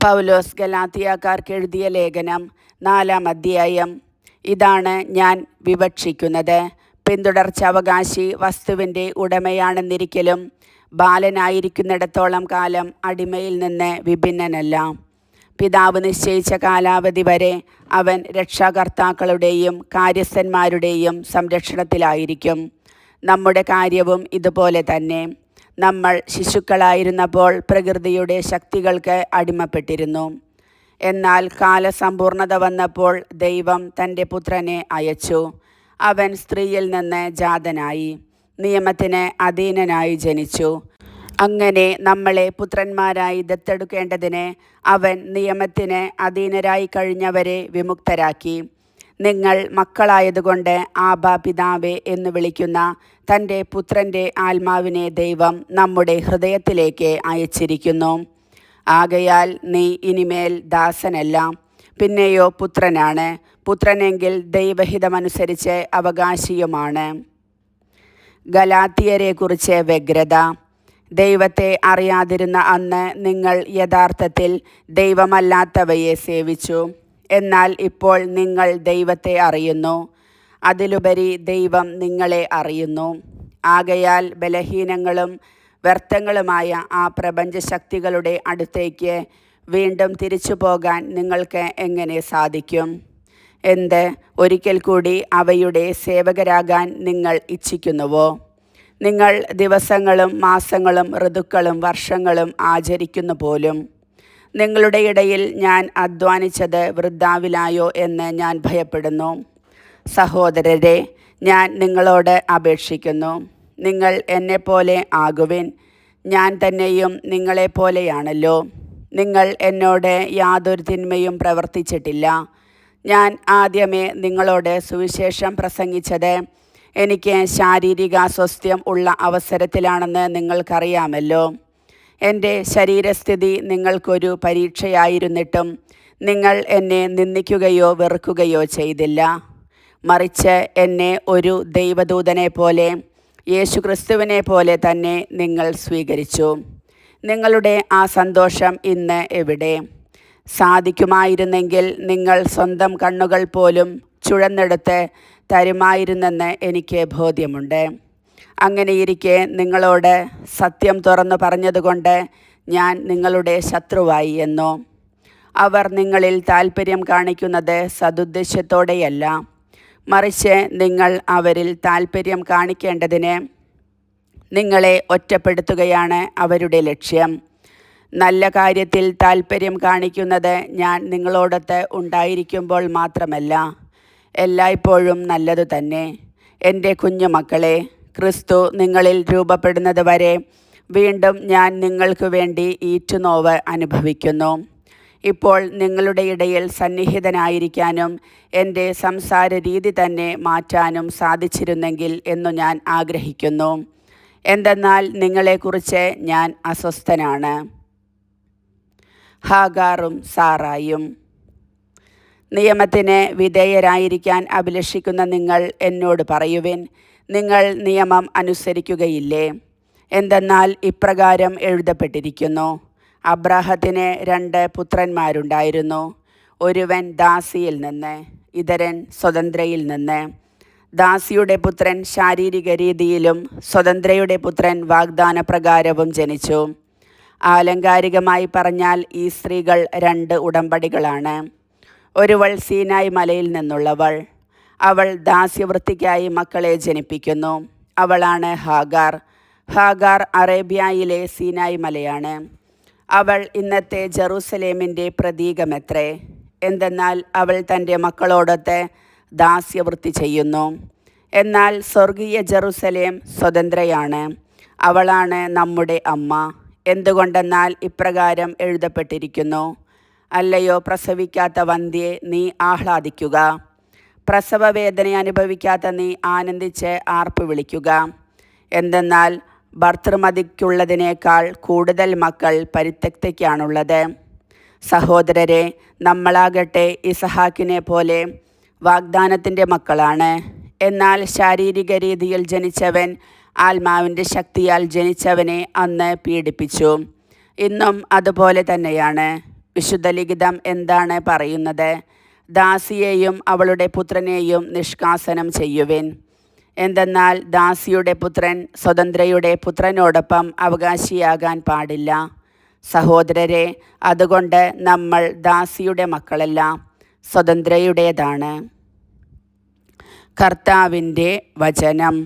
പൗലോസ് ഗലാത്യക്കാർക്ക് എഴുതിയ ലേഖനം 4-ാം അധ്യായം. ഇതാണ് ഞാൻ വിവക്ഷിക്കുന്നത്. പിന്തുടർച്ചാവകാശി വസ്തുവിൻ്റെ ഉടമയാണെന്നിരിക്കലും ബാലനായിരിക്കുന്നിടത്തോളം കാലം അടിമയിൽ നിന്ന് വിഭിന്നനല്ല. പിതാവ് നിശ്ചയിച്ച കാലാവധി വരെ അവൻ രക്ഷാകർത്താക്കളുടെയും കാര്യസ്ഥന്മാരുടെയും സംരക്ഷണത്തിലായിരിക്കും. നമ്മുടെ കാര്യവും ഇതുപോലെ തന്നെ. നമ്മൾ ശിശുക്കളായിരുന്നപ്പോൾ പ്രകൃതിയുടെ ശക്തികൾക്ക് അടിമപ്പെട്ടിരുന്നു. എന്നാൽ കാലസമ്പൂർണത വന്നപ്പോൾ ദൈവം തൻ്റെ പുത്രനെ അയച്ചു. അവൻ സ്ത്രീയിൽ നിന്ന് ജാതനായി, നിയമത്തിന് അധീനനായി ജനിച്ചു. അങ്ങനെ നമ്മളെ പുത്രന്മാരായി ദത്തെടുക്കേണ്ടതിന് അവൻ നിയമത്തിന് അധീനരായി കഴിഞ്ഞവരെ വിമുക്തരാക്കി. നിങ്ങൾ മക്കളായതുകൊണ്ട് ആബാ പിതാവേ എന്ന് വിളിക്കുന്ന തൻ്റെ പുത്രൻ്റെ ആത്മാവിനെ ദൈവം നമ്മുടെ ഹൃദയത്തിലേക്ക് അയച്ചിരിക്കുന്നു. ആകയാൽ നീ ഇനിമേൽ ദാസനല്ല, പിന്നെയോ പുത്രനാണ്. പുത്രനെങ്കിൽ ദൈവഹിതമനുസരിച്ച് അവകാശിയുമാണ്. ഗലാത്യരെക്കുറിച്ച് വ്യഗ്രത. ദൈവത്തെ അറിയാതിരുന്ന അന്ന് നിങ്ങൾ യഥാർത്ഥത്തിൽ ദൈവമല്ലാത്തവയെ സേവിച്ചു. എന്നാൽ ഇപ്പോൾ നിങ്ങൾ ദൈവത്തെ അറിയുന്നു, അതിലുപരി ദൈവം നിങ്ങളെ അറിയുന്നു. ആകയാൽ ബലഹീനങ്ങളും വ്യർത്ഥങ്ങളുമായ ആ പ്രപഞ്ചശക്തികളുടെ അടുത്തേക്ക് വീണ്ടും തിരിച്ചു പോകാൻ നിങ്ങൾക്ക് എങ്ങനെ സാധിക്കും? ഒരിക്കൽ കൂടി അവയുടെ സേവകരാകാൻ നിങ്ങൾ ഇച്ഛിക്കുന്നുവോ? നിങ്ങൾ ദിവസങ്ങളും മാസങ്ങളും ഋതുക്കളും വർഷങ്ങളും ആചരിക്കുന്നു പോലും. നിങ്ങളുടെ ഇടയിൽ ഞാൻ അധ്വാനിച്ചത് വൃഥാവിലായോ എന്ന് ഞാൻ ഭയപ്പെടുന്നു. സഹോദരരെ, ഞാൻ നിങ്ങളോട് അപേക്ഷിക്കുന്നു, നിങ്ങൾ എന്നെപ്പോലെ ആകുവിൻ. ഞാൻ തന്നെയും നിങ്ങളെപ്പോലെയാണല്ലോ. നിങ്ങൾ എന്നോട് യാതൊരു തിന്മയും പ്രവർത്തിച്ചിട്ടില്ല. ഞാൻ ആദ്യമേ നിങ്ങളോട് സുവിശേഷം പ്രസംഗിച്ചത് എനിക്ക് ശാരീരിക അസ്വസ്ഥ്യം ഉള്ള അവസരത്തിലാണെന്ന് നിങ്ങൾക്കറിയാമല്ലോ. എൻ്റെ ശരീരസ്ഥിതി നിങ്ങൾക്കൊരു പരീക്ഷയായിരുന്നിട്ടും നിങ്ങൾ എന്നെ നിന്ദിക്കുകയോ വെറുക്കുകയോ ചെയ്തില്ല. മറിച്ച് എന്നെ ഒരു ദൈവദൂതനെ പോലെ, യേശുക്രിസ്തുവിനെ പോലെ തന്നെ നിങ്ങൾ സ്വീകരിച്ചു. നിങ്ങളുടെ ആ സന്തോഷം ഇന്ന് എവിടെ? സാധിക്കുമായിരുന്നെങ്കിൽ നിങ്ങൾ സ്വന്തം കണ്ണുകൾ പോലും ചുഴന്നെടുത്ത് തരുമായിരുന്നെന്ന് എനിക്ക് ബോധ്യമുണ്ട്. അങ്ങനെയിരിക്കെ നിങ്ങളോട് സത്യം തുറന്നു പറഞ്ഞതുകൊണ്ട് ഞാൻ നിങ്ങളുടെ ശത്രുവായി എന്നോ? അവർ നിങ്ങളിൽ താൽപ്പര്യം കാണിക്കുന്നത് സദുദ്ദേശ്യത്തോടെയല്ല, മറിച്ച് നിങ്ങൾ അവരിൽ താൽപ്പര്യം കാണിക്കേണ്ടതിന് നിങ്ങളെ ഒറ്റപ്പെടുത്തുകയാണ് അവരുടെ ലക്ഷ്യം. നല്ല കാര്യത്തിൽ താൽപ്പര്യം കാണിക്കുന്നത് ഞാൻ നിങ്ങളോടൊത്ത് ഉണ്ടായിരിക്കുമ്പോൾ മാത്രമല്ല, എല്ലായ്പ്പോഴും നല്ലതു തന്നെ. എൻ്റെ കുഞ്ഞുമക്കളെ, ക്രിസ്തു നിങ്ങളിൽ രൂപപ്പെടുന്നത് വരെ വീണ്ടും ഞാൻ നിങ്ങൾക്ക് വേണ്ടി ഈറ്റുനോവ് അനുഭവിക്കുന്നു. ഇപ്പോൾ നിങ്ങളുടെ ഇടയിൽ സന്നിഹിതനായിരിക്കാനും എൻ്റെ സംസാര രീതി തന്നെ മാറ്റാനും സാധിച്ചിരുന്നെങ്കിൽ എന്നു ഞാൻ ആഗ്രഹിക്കുന്നു. എന്തെന്നാൽ നിങ്ങളെക്കുറിച്ച് ഞാൻ അസ്വസ്ഥനാണ്. ഹാഗാറും സാറായും. നിയമത്തിന് വിധേയരായിരിക്കാൻ അഭിലഷിക്കുന്ന നിങ്ങൾ എന്നോട് പറയുവിൻ, നിങ്ങൾ നിയമം അനുസരിക്കുകയില്ലേ? എന്തെന്നാൽ ഇപ്രകാരം എഴുതപ്പെട്ടിരിക്കുന്നു, അബ്രാഹത്തിന് 2 പുത്രന്മാരുണ്ടായിരുന്നു. ഒരുവൻ ദാസിയിൽ നിന്ന്, ഇതരൻ സ്വതന്ത്രയിൽ നിന്ന്. ദാസിയുടെ പുത്രൻ ശാരീരിക രീതിയിലും സ്വതന്ത്രയുടെ പുത്രൻ വാഗ്ദാനപ്രകാരവും ജനിച്ചു. ആലങ്കാരികമായി പറഞ്ഞാൽ ഈ സ്ത്രീകൾ 2 ഉടമ്പടികളാണ്. ഒരുവൾ സീനായ് മലയിൽ നിന്നുള്ളവൾ. അവൾ ദാസ്യവൃത്തിക്കായി മക്കളെ ജനിപ്പിക്കുന്നു. അവളാണ് ഹാഗാർ. ഹാഗാർ അറേബ്യയിലെ സീനായ് മലയാണ്. അവൾ ഇന്നത്തെ ജെറൂസലേമിൻ്റെ പ്രതീകമത്രേ. എന്തെന്നാൽ അവൾ തൻ്റെ മക്കളോടൊത്ത് ദാസ്യവൃത്തി ചെയ്യുന്നു. എന്നാൽ സ്വർഗീയ ജെറൂസലേം സ്വതന്ത്രയാണ്. അവളാണ് നമ്മുടെ അമ്മ. എന്തുകൊണ്ടെന്നാൽ ഇപ്രകാരം എഴുതപ്പെട്ടിരിക്കുന്നു, അല്ലയോ പ്രസവിക്കാത്ത വന്ധ്യേ, നീ ആഹ്ലാദിക്കുക. പ്രസവവേദന അനുഭവിക്കാത്ത നീ ആനന്ദിച്ച് ആർപ്പ് വിളിക്കുക. എന്തെന്നാൽ ഭർതൃമതിക്കുള്ളതിനേക്കാൾ കൂടുതൽ മക്കൾ പരിത്യക്തയ്ക്കാണുള്ളത്. സഹോദരരെ, നമ്മളാകട്ടെ ഇസഹാക്കിനെ പോലെ വാഗ്ദാനത്തിൻ്റെ മക്കളാണ്. എന്നാൽ ശാരീരിക രീതിയിൽ ജനിച്ചവൻ ആത്മാവിൻ്റെ ശക്തിയാൽ ജനിച്ചവനെ അന്ന് പീഡിപ്പിച്ചു. ഇന്നും അതുപോലെ തന്നെയാണ്. വിശുദ്ധ ലിഖിതം എന്താണ് പറയുന്നത്? ദാസിയെയും അവളുടെ പുത്രനെയും നിഷ്കാസനം ചെയ്യുവിൻ. എന്തെന്നാൽ ദാസിയുടെ പുത്രൻ സ്വതന്ത്രയുടെ പുത്രനോടൊപ്പം അവകാശിയാകാൻ പാടില്ല. സഹോദരരെ, അതുകൊണ്ട് നമ്മൾ ദാസിയുടെ മക്കളല്ല, സ്വതന്ത്രയുടേതാണ്. കർത്താവിൻ്റെ വചനം.